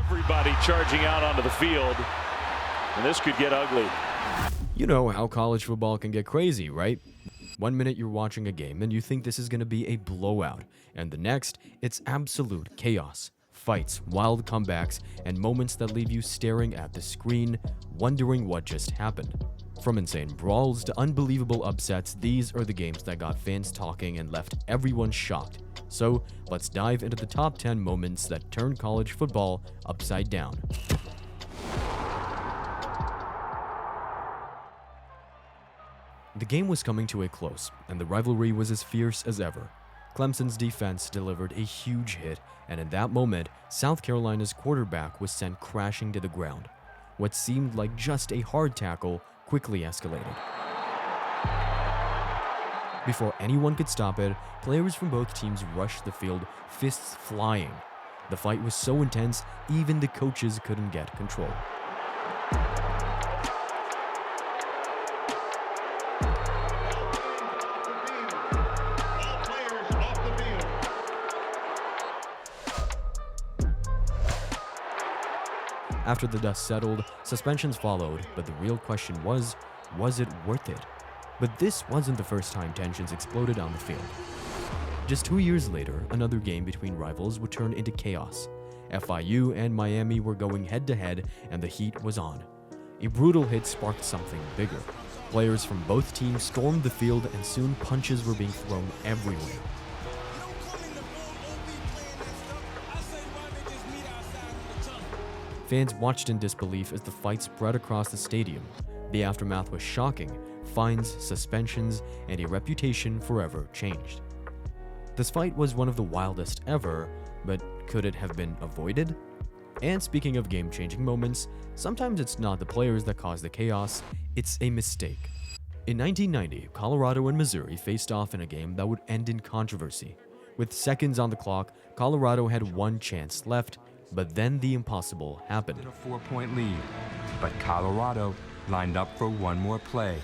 Everybody charging out onto the field, and this could get ugly. You know how college football can get crazy, right? One minute you're watching a game and you think this is going to be a blowout, and the next, it's absolute chaos. Fights, wild comebacks, and moments that leave you staring at the screen, wondering what just happened. From insane brawls to unbelievable upsets, these are the games that got fans talking and left everyone shocked. So, let's dive into the top 10 moments that turned college football upside down. The game was coming to a close, and the rivalry was as fierce as ever. Clemson's defense delivered a huge hit, and in that moment, South Carolina's quarterback was sent crashing to the ground. What seemed like just a hard tackle quickly escalated. Before anyone could stop it, players from both teams rushed the field, fists flying. The fight was so intense, even the coaches couldn't get control. After the dust settled, suspensions followed, but the real question was it worth it? But this wasn't the first time tensions exploded on the field. Just 2 years later, another game between rivals would turn into chaos. FIU and Miami were going head-to-head, and the heat was on. A brutal hit sparked something bigger. Players from both teams stormed the field, and soon punches were being thrown everywhere. Fans watched in disbelief as the fight spread across the stadium. The aftermath was shocking. Fines, suspensions, and a reputation forever changed. This fight was one of the wildest ever, but could it have been avoided? And speaking of game-changing moments, sometimes it's not the players that cause the chaos, it's a mistake. In 1990, Colorado and Missouri faced off in a game that would end in controversy. With seconds on the clock, Colorado had one chance left, but then the impossible happened. A 4-point lead, but Colorado lined up for one more play.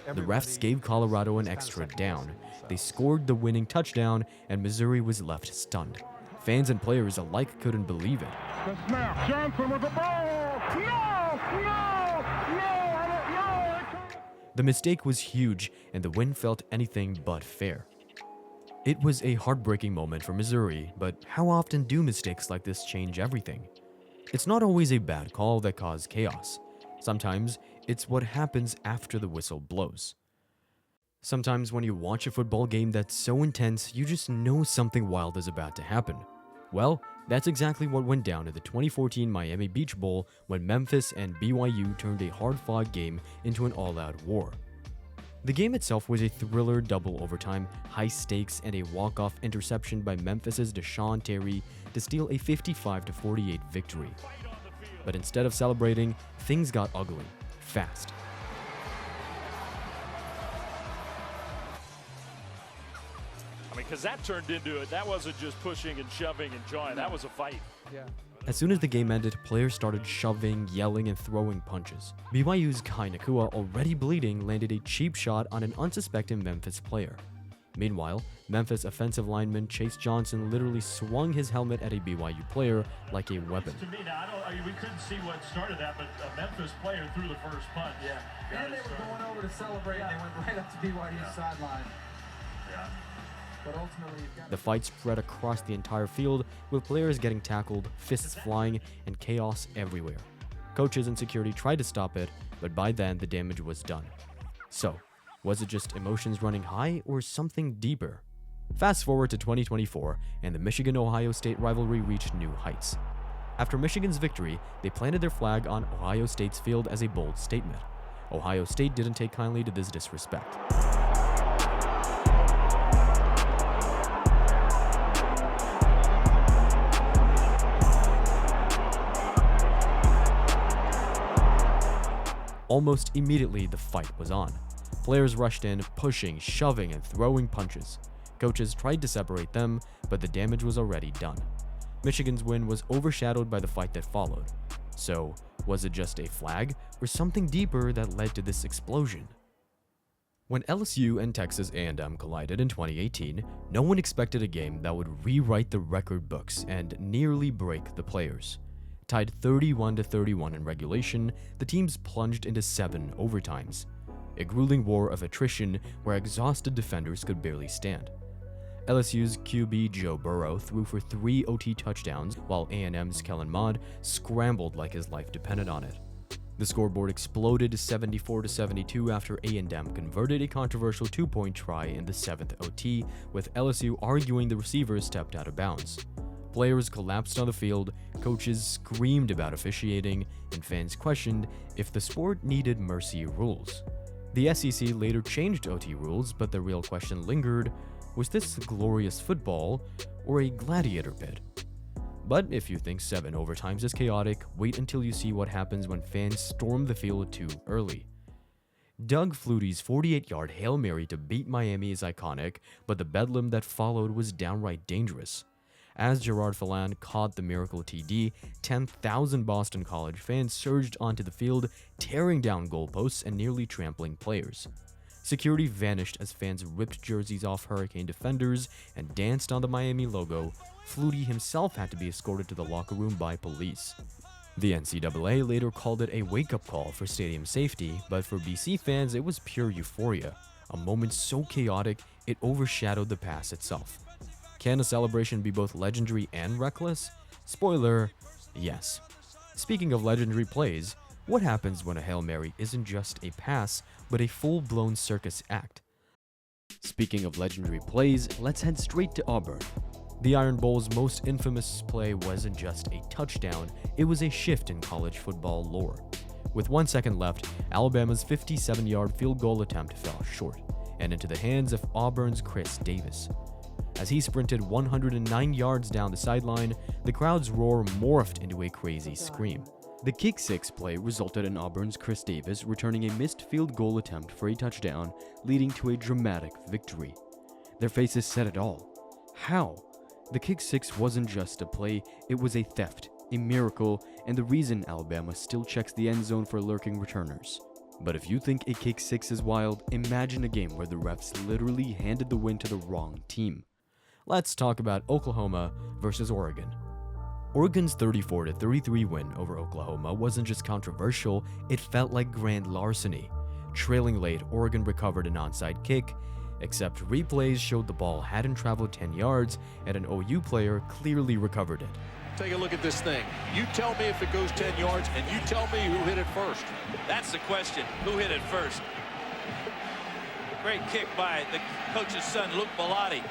The refs gave Colorado an extra down. They scored the winning touchdown, and Missouri was left stunned. Fans and players alike couldn't believe it. The snap, Johnson with the ball! No! The mistake was huge, and the win felt anything but fair. It was a heartbreaking moment for Missouri, but how often do mistakes like this change everything? It's not always a bad call that caused chaos. Sometimes it's what happens after the whistle blows. Sometimes when you watch a football game that's so intense, you just know something wild is about to happen. Well, that's exactly what went down at the 2014 Miami Beach Bowl when Memphis and BYU turned a hard-fought game into an all-out war. The game itself was a thriller double overtime, high stakes, and a walk-off interception by Memphis's Deshaun Terry to steal a 55-48 victory. But instead of celebrating, things got ugly, fast. I mean, because that turned into it. That wasn't just pushing and shoving and jawing. That was a fight. Yeah. As soon as the game ended, players started shoving, yelling, and throwing punches. BYU's Kai Nakua, already bleeding, landed a cheap shot on an unsuspecting Memphis player. Meanwhile, Memphis offensive lineman Chase Johnson literally swung his helmet at a BYU player like a weapon. To me now, we couldn't see what started that, but a Memphis player threw the first punch. Yeah. And they were going over to celebrate, and they went right up to BYU's sideline. Yeah. But ultimately, The fight spread across the entire field, with players getting tackled, fists flying, and chaos everywhere. Coaches and security tried to stop it, but by then the damage was done. So, was it just emotions running high or something deeper? Fast forward to 2024, and the Michigan-Ohio State rivalry reached new heights. After Michigan's victory, they planted their flag on Ohio State's field as a bold statement. Ohio State didn't take kindly to this disrespect. Almost immediately, the fight was on. Players rushed in, pushing, shoving, and throwing punches. Coaches tried to separate them, but the damage was already done. Michigan's win was overshadowed by the fight that followed. So, was it just a flag, or something deeper that led to this explosion? When LSU and Texas A&M collided in 2018, no one expected a game that would rewrite the record books and nearly break the players. Tied 31-31 in regulation, the teams plunged into 7 overtimes. A grueling war of attrition where exhausted defenders could barely stand. LSU's QB Joe Burrow threw for 3 OT touchdowns, while A&M's Kellen Mond scrambled like his life depended on it. The scoreboard exploded to 74-72 after A&M converted a controversial 2-point try in the 7th OT, with LSU arguing the receiver stepped out of bounds. Players collapsed on the field, coaches screamed about officiating, and fans questioned if the sport needed mercy rules. The SEC later changed OT rules, but the real question lingered: was this glorious football or a gladiator pit? But if you think 7 overtimes is chaotic, wait until you see what happens when fans storm the field too early. Doug Flutie's 48-yard Hail Mary to beat Miami is iconic, but the bedlam that followed was downright dangerous. As Gerard Phelan caught the miracle TD, 10,000 Boston College fans surged onto the field, tearing down goalposts and nearly trampling players. Security vanished as fans ripped jerseys off Hurricane defenders and danced on the Miami logo. Flutie himself had to be escorted to the locker room by police. The NCAA later called it a wake-up call for stadium safety, but for BC fans it was pure euphoria, a moment so chaotic it overshadowed the pass itself. Can a celebration be both legendary and reckless? Spoiler, yes. Speaking of legendary plays, what happens when a Hail Mary isn't just a pass, but a full-blown circus act? Speaking of legendary plays, let's head straight to Auburn. The Iron Bowl's most infamous play wasn't just a touchdown, it was a shift in college football lore. With 1 second left, Alabama's 57-yard field goal attempt fell short, and into the hands of Auburn's Chris Davis. As he sprinted 109 yards down the sideline, the crowd's roar morphed into a crazy scream. The kick six play resulted in Auburn's Chris Davis returning a missed field goal attempt for a touchdown, leading to a dramatic victory. Their faces said it all. How? The kick six wasn't just a play, it was a theft, a miracle, and the reason Alabama still checks the end zone for lurking returners. But if you think a kick six is wild, imagine a game where the refs literally handed the win to the wrong team. Let's talk about Oklahoma versus Oregon. Oregon's 34-33 win over Oklahoma wasn't just controversial, it felt like grand larceny. Trailing late, Oregon recovered an onside kick, except replays showed the ball hadn't traveled 10 yards and an OU player clearly recovered it. Take a look at this thing. You tell me if it goes 10 yards, and you tell me who hit it first. That's the question. Who hit it first? Great kick by the coach's son, Luke Bellotti.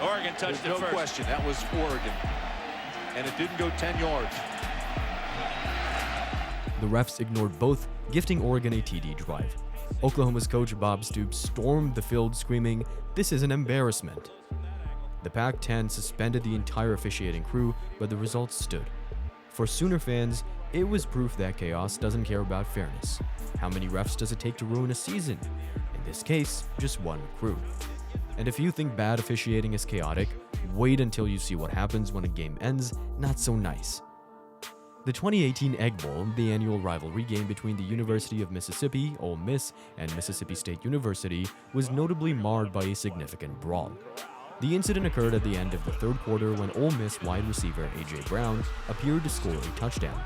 Oregon touched it There's first. no question. That was Oregon. And it didn't go 10 yards. The refs ignored both, gifting Oregon a TD drive. Oklahoma's coach Bob Stoops stormed the field screaming, "This is an embarrassment." The Pac-10 suspended the entire officiating crew, but the results stood. For Sooner fans, it was proof that chaos doesn't care about fairness. How many refs does it take to ruin a season? In this case, just one crew. And if you think bad officiating is chaotic, wait until you see what happens when a game ends not so nice. The 2018 Egg Bowl, the annual rivalry game between the University of Mississippi, Ole Miss, and Mississippi State University, was notably marred by a significant brawl. The incident occurred at the end of the third quarter when Ole Miss wide receiver A.J. Brown appeared to score a touchdown.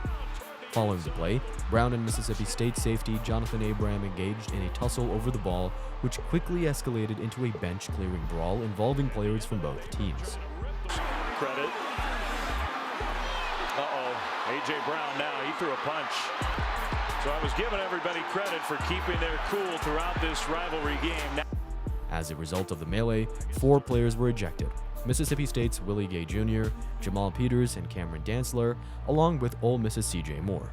Following the play, Brown and Mississippi State safety Jonathan Abraham engaged in a tussle over the ball, which quickly escalated into a bench-clearing brawl involving players from both teams. Credit. A.J. Brown now, he threw a punch. So I was giving everybody credit for keeping their cool throughout this rivalry game. As a result of the melee, 4 players were ejected. Mississippi State's Willie Gay Jr., Jamal Peters, and Cameron Dantzler, along with Ole Miss's C.J. Moore.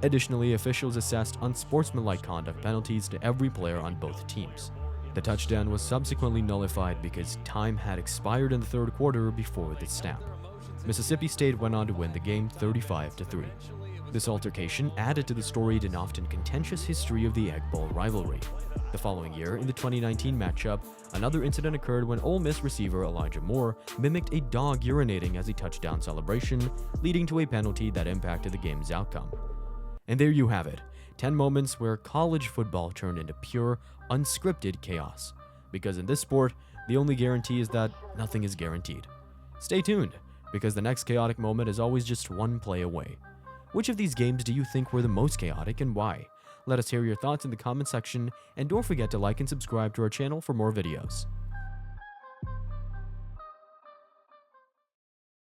Additionally, officials assessed unsportsmanlike conduct penalties to every player on both teams. The touchdown was subsequently nullified because time had expired in the third quarter before the snap. Mississippi State went on to win the game 35-3. This altercation added to the storied and often contentious history of the Egg Bowl rivalry. The following year, in the 2019 matchup, another incident occurred when Ole Miss receiver Elijah Moore mimicked a dog urinating as a touchdown celebration, leading to a penalty that impacted the game's outcome. And there you have it, 10 moments where college football turned into pure, unscripted chaos. Because in this sport, the only guarantee is that nothing is guaranteed. Stay tuned. because the next chaotic moment is always just one play away. Which of these games do you think were the most chaotic and why? Let us hear your thoughts in the comment section, and don't forget to like and subscribe to our channel for more videos.